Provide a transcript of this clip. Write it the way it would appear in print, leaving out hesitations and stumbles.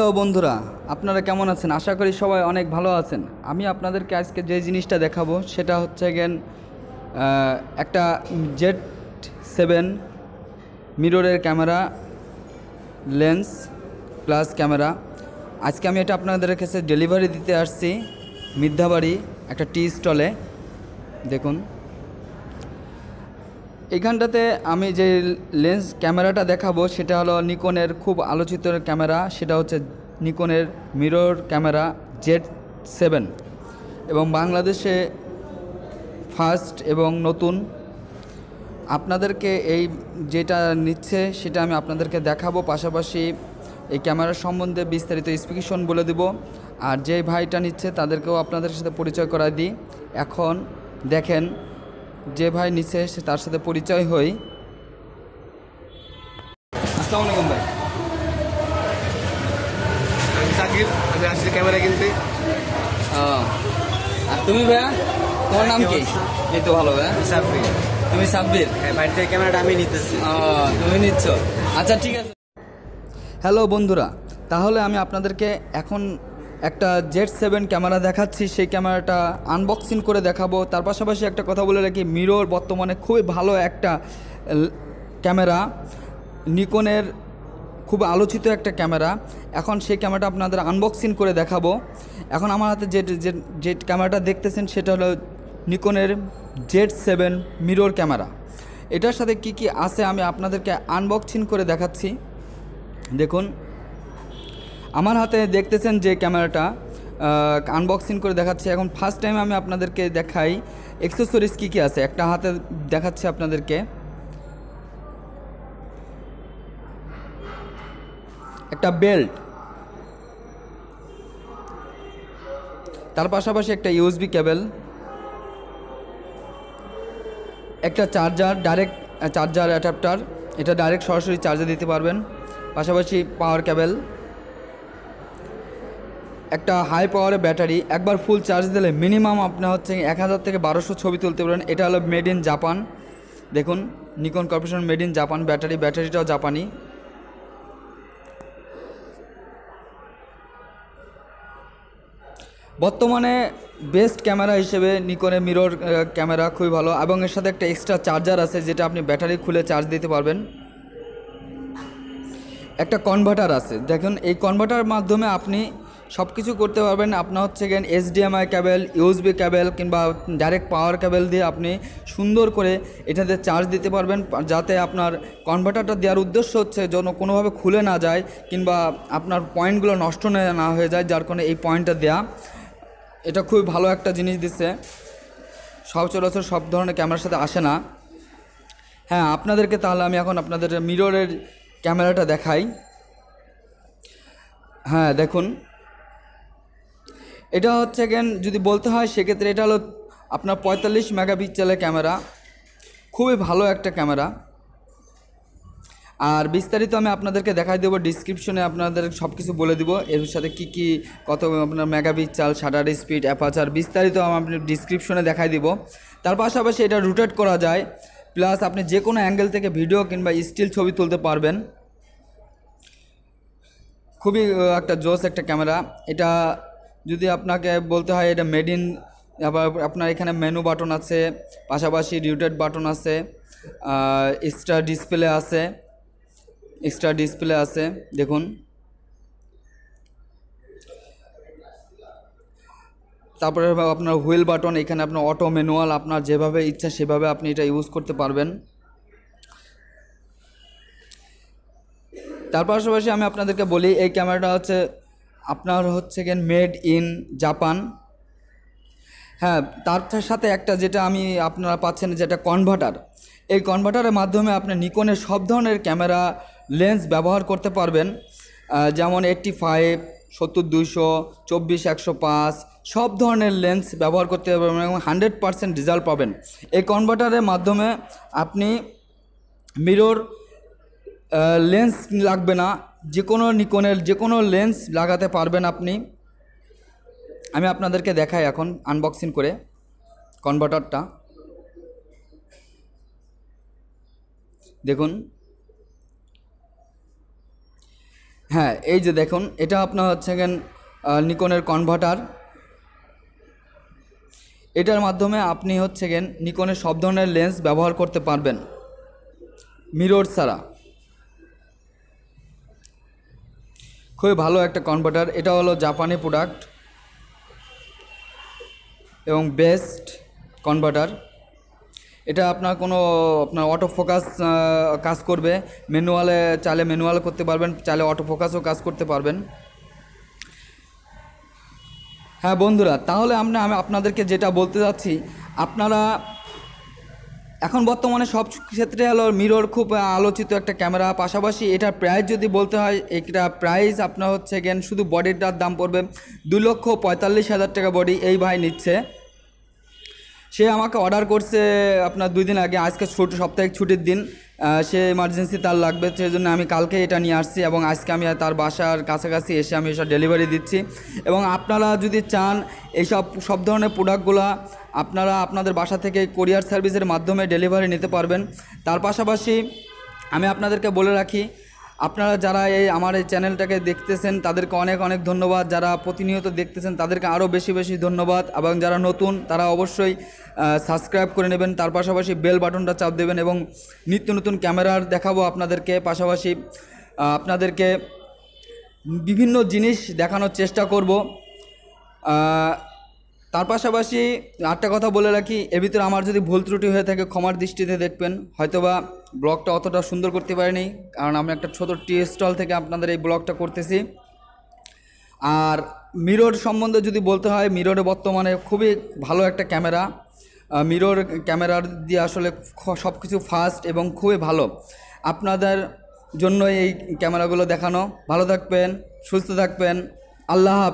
Hello বন্ধুরা, আপনারা কেমন আছেন? আশা করি সবাই অনেক ভালো আছেন। আমি আপনাদেরকে আজকে যে জিনিসটা দেখাবো সেটা হচ্ছে গেন একটা Z7 মিররের ক্যামেরা, লেন্স প্লাস ক্যামেরা। আজকে আমি এটা আপনাদের কাছে ডেলিভারি দিতে আসছি মিথ্যাবাড়ি একটা টি স্টলে। দেখুন এইখানটাতে আমি যে লেন্স ক্যামেরাটা দেখাবো সেটা হলো নিকনের খুব আলোচিত ক্যামেরা, সেটা হচ্ছে নিকনের মিরর ক্যামেরা Z7 এবং বাংলাদেশে ফার্স্ট এবং নতুন। আপনাদেরকে এই যেটা নিচ্ছে সেটা আমি আপনাদেরকে দেখাবো, পাশাপাশি এই ক্যামেরার সম্বন্ধে বিস্তারিত স্পেসিফিকেশন বলে দেব। আর যে ভাইটা নিচ্ছে তাদেরকেও আপনাদের সাথে পরিচয় করায় দিই। এখন দেখেন যে ভাই নিচ্ছে সে তার সাথে পরিচয় হই। আসসালামু আলাইকুম ভাই। আমি সাকিব, আমি আসছি ক্যামেরা কিনতে। আর তুমি ভাইয়া, তোমার নাম কি? এই তো ভালো ভাইয়া। সাব্বির। তুমি সাব্বির? হ্যাঁ, বাড়ি থেকে ক্যামেরাটা আমি নিতেছি। তুমি নিচ্ছ? আচ্ছা ঠিক আছে। হ্যালো বন্ধুরা, তাহলে আমি আপনাদেরকে এখন একটা Z7 ক্যামেরা দেখাচ্ছি। সেই ক্যামেরাটা আনবক্সিং করে দেখাবো। তার পাশাপাশি একটা কথা বলে রাখি, মিরর বর্তমানে খুবই ভালো একটা ক্যামেরা, নিকনের খুব আলোচিত একটা ক্যামেরা। এখন সেই ক্যামেরাটা আপনাদের আনবক্সিং করে দেখাবো। এখন আমার হাতে যে ক্যামেরাটা দেখতেছেন সেটা হলো নিকনের Z7 মিরর ক্যামেরা। এটার সাথে কি কি আছে আমি আপনাদেরকে আনবক্সিং করে দেখাচ্ছি। দেখুন আমার হাতে দেখতেছেন যে ক্যামেরাটা আনবক্সিং করে দেখাচ্ছি। এখন ফার্স্ট টাইম আমি আপনাদেরকে দেখাই অ্যাক্সেসরিজ কী কী আছে। একটা হাতে দেখাচ্ছি আপনাদেরকে একটা বেল্ট, তার পাশাপাশি একটা USB কেবল, একটা চার্জার, ডাইরেক্ট চার্জার অ্যাডাপ্টার, এটা ডাইরেক্ট সরাসরি চার্জে দিতে পারবেন। পাশাপাশি পাওয়ার কেবল, একটা হাই পাওয়ারের ব্যাটারি। একবার ফুল চার্জ দিলে মিনিমাম আপনার হচ্ছে 1000 থেকে 1200 ছবি তুলতে পারেন। এটা হলো মেড ইন জাপান। দেখুন Nikon Corporation made in Japan ব্যাটারিটাও জাপানি। বর্তমানে বেস্ট ক্যামেরা হিসেবে নিকনের মিরর ক্যামেরা খুবই ভালো, এবং এর সাথে একটা এক্সট্রা চার্জার আছে যেটা আপনি ব্যাটারি খুলে চার্জ দিতে পারবেন। একটা কনভার্টার আছে, দেখুন এই কনভার্টার মাধ্যমে আপনি সব কিছু করতে পারবেন। আপনার হচ্ছে গেন HDMI কেবল, USB কেবল কিংবা ডাইরেক্ট পাওয়ার কেবল দিয়ে আপনি সুন্দর করে এটাতে চার্জ দিতে পারবেন, যাতে আপনার কনভার্টারটা দেওয়ার উদ্দেশ্য হচ্ছে যেন কোনোভাবে খুলে না যায় কিংবা আপনার পয়েন্টগুলো নষ্ট না হয়ে যায়, যার কারণে এই পয়েন্টটা দেয়া। এটা খুবই ভালো একটা জিনিস দিচ্ছে, সচরাচর সব ধরনের ক্যামেরার সাথে আসে না। হ্যাঁ, আপনাদেরকে তাহলে আমি এখন আপনাদের মিররের ক্যামেরাটা দেখাই। হ্যাঁ দেখুন, এটা হচ্ছে গেন যদি বলতে হয় সেক্ষেত্রে এটা হলো আপনার 45 মেগাপিক্সেলের ক্যামেরা, খুবই ভালো একটা ক্যামেরা। আর বিস্তারিত আমি আপনাদেরকে দেখাই দেবো, ডিসক্রিপশনে আপনাদের সব কিছু বলে দিব, এর সাথে কি কি কত আপনার মেগাপিক্সেল, শাটার স্পিড, অ্যাপারচার বিস্তারিত আমি ডিসক্রিপশনে দেখাই দিব। তার পাশাপাশি এটা রোটেট করা যায়, প্লাস আপনি যে কোনো অ্যাঙ্গেল থেকে ভিডিও কিংবা স্টিল ছবি তুলতে পারবেন। খুবই একটা জোস একটা ক্যামেরা। এটা যদি আপনাকে বলতে হয় এটা মেড ইন, আবার আপনার এখানে মেনু বাটন আছে, পাশাপাশি রোটেট বাটন আছে, এক্সট্রা ডিসপ্লে আছে দেখুন। তারপরে আপনার হুইল বাটন, এখানে আপনার অটো ম্যানুয়াল, আপনার যেভাবে ইচ্ছা সেভাবে আপনি এটা ইউজ করতে পারবেন। তার পাশাপাশি আমি আপনাদেরকে বলি এই ক্যামেরাটা হচ্ছে আপনার হচ্ছে গিয়ে মেড ইন জাপান। হ্যাঁ, তার সাথে একটা যেটা আমি আপনারা পাচ্ছেন যেটা কনভার্টার, এই কনভার্টারের মাধ্যমে আপনি নিকনের সব ধরনের ক্যামেরা লেন্স ব্যবহার করতে পারবেন, যেমন 85, 70-200, 24-105 সব ধরনের লেন্স ব্যবহার করতে পারবেন এবং 100% রেজাল্ট পাবেন। এই কনভার্টারের মাধ্যমে আপনি মিরর লেন্স লাগবে না, যে কোনো নিকনের যে কোনো লেন্স লাগাতে পারবেন আপনি। আমি আপনাদেরকে দেখাই এখন আনবক্সিং করে কনভার্টারটা। দেখুন হ্যাঁ, এই যে দেখুন, এটা আপনার হচ্ছে গেন নিকনের কনভার্টার। এটার মাধ্যমে আপনি হচ্ছে গেন নিকনের সব ধরনের লেন্স ব্যবহার করতে পারবেন মিরর ছাড়া। খুবই ভালো একটা কনভার্টার। এটা হলো জাপানি প্রোডাক্ট এবং বেস্ট কনভার্টার। এটা আপনার অটো ফোকাস কাজ করবে, ম্যানুয়ালে চাইলে ম্যানুয়াল করতে পারবেন, চাইলে অটো ফোকাসও কাজ করতে পারবেন। হ্যাঁ বন্ধুরা, তাহলে আমি আপনাদেরকে যেটা বলতে যাচ্ছি, আপনারা এখন বর্তমানে সব ক্ষেত্রে হলো মিরর খুব আলোচিত একটা ক্যামেরা। পাশাপাশি এটার প্রাইস যদি বলতে হয়, এটা প্রাইস আপনার হচ্ছে গেন শুধু বডিটার দাম পড়বে 2,45,000 টাকা বডি এই ভাই নিচ্ছে। সে আমাকে অর্ডার করছে আপনার 2 দিন আগে, আজকে সাপ্তাহিক ছুটির দিন, সে এমার্জেন্সি তার লাগবে, সেই জন্য আমি কালকে এটা নিয়ে আসছি এবং আজকে আমি তার বাসার কাছাকাছি এসে আমি এসব ডেলিভারি দিচ্ছি। এবং আপনারা যদি চান সব ধরনের প্রোডাক্টগুলো আপনারা আপনাদের বাসা থেকে কোরিয়ার সার্ভিসের মাধ্যমে ডেলিভারি নিতে পারবেন। তার পাশাপাশি আমি আপনাদেরকে বলে রাখি, আপনারা যারা আমার এই চ্যানেলটাকে দেখতেছেন তাদেরকে অনেক অনেক ধন্যবাদ, যারা প্রতিনিয়ত দেখতেছেন তাদেরকে আরও বেশি বেশি ধন্যবাদ, এবং যারা নতুন তারা অবশ্যই সাবস্ক্রাইব করে নেবেন। তার পাশাপাশি বেল বাটনটা চাপ দেবেন এবং নিত্য নতুন ক্যামেরার দেখাবো আপনাদেরকে। পাশাপাশি আপনাদেরকে বিভিন্ন জিনিস দেখানোর চেষ্টা করব। তার পাশাপাশি আরেকটা কথা বলে রাখি, এর ভিতরে আমার যদি ভুল ত্রুটি হয়ে থাকে ক্ষমার দৃষ্টিতে দেখবেন। হয়তোবা ব্লগটা অতটা সুন্দর করতে পারিনি, কারণ আমি একটা ছোট টি স্টল থেকে আপনাদের এই ব্লগটা করতেছি। আর মিরর সম্বন্ধে যদি বলতে হয়, মিররে বর্তমানে খুবই ভালো একটা ক্যামেরা। মিরর ক্যামেরার দিয়ে আসলে সব কিছু ফাস্ট এবং খুবই ভালো। আপনাদের জন্য এই ক্যামেরাগুলো দেখানো। ভালো থাকবেন, সুস্থ থাকবেন, আল্লাহ হাফেজ।